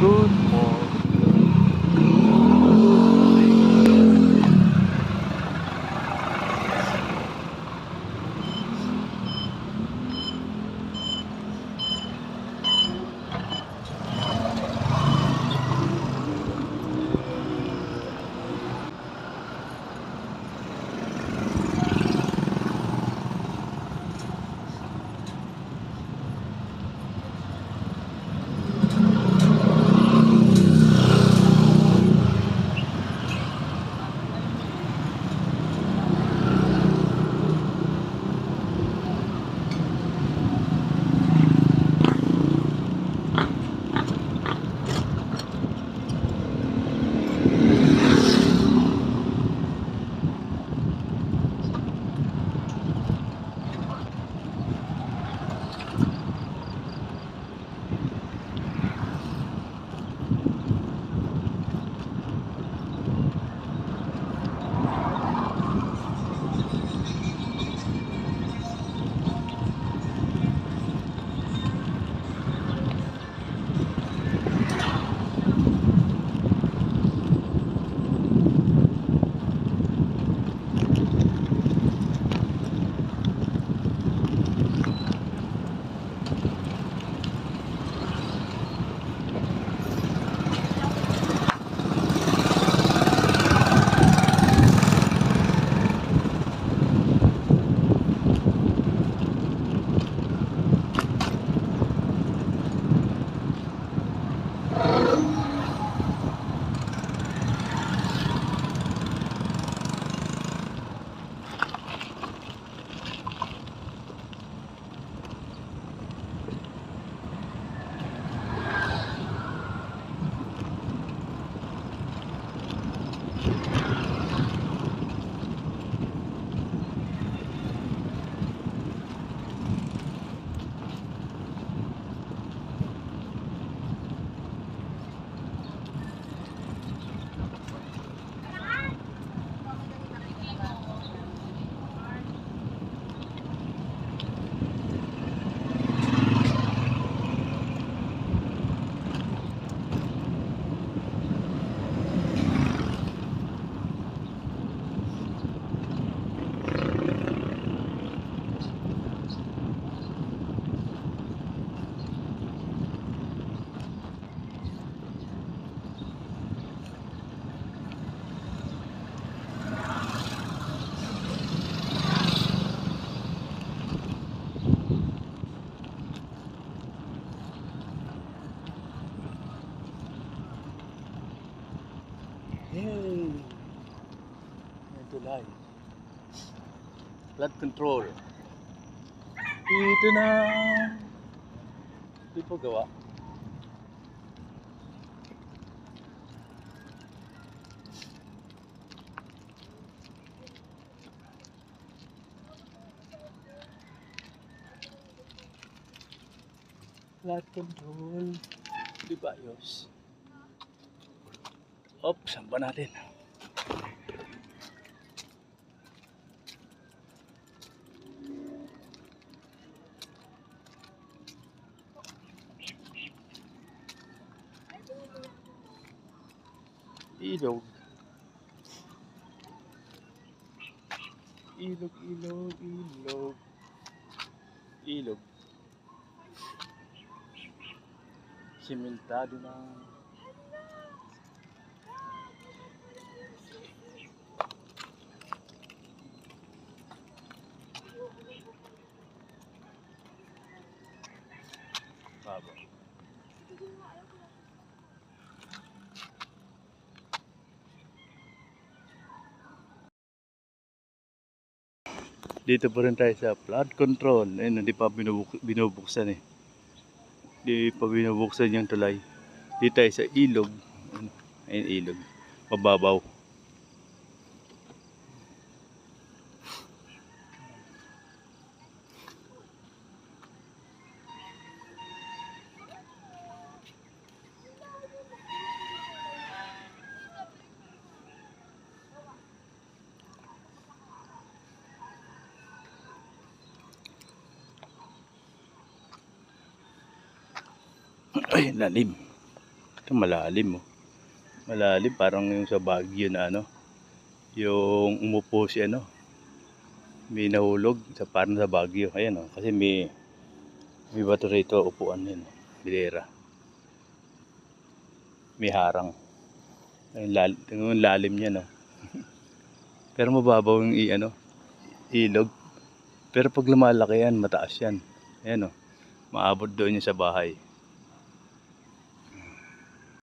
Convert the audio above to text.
Good morning. Yay! May tulay. Flood control. Dito na. Di po gawa. Flood control. Di ba ayos? Op, samba natin. Ilog. Ilog, ilog, ilog. Ilog. Simentado na. Baba. Dito pa rin tayo sa flood control. Ayun, hindi pa binubuksan eh. Hindi pa binubuksan yung tulay. Dito tayo sa ilog. Ayun, ilog. Pababaw. Ay, lalim. Ito malalim oh. Malalim parang yung sa Baguio na ano. Yung umupo si ano. May nahulog sa parang sa Baguio. Ayan oh. Kasi may bato rito upuan yun. Bilera. May harang. Yung lalim niya no. Pero mababaw yung ilog. Pero pag lumalaki yan, mataas yan. Ayan o. Maabot doon yun sa bahay.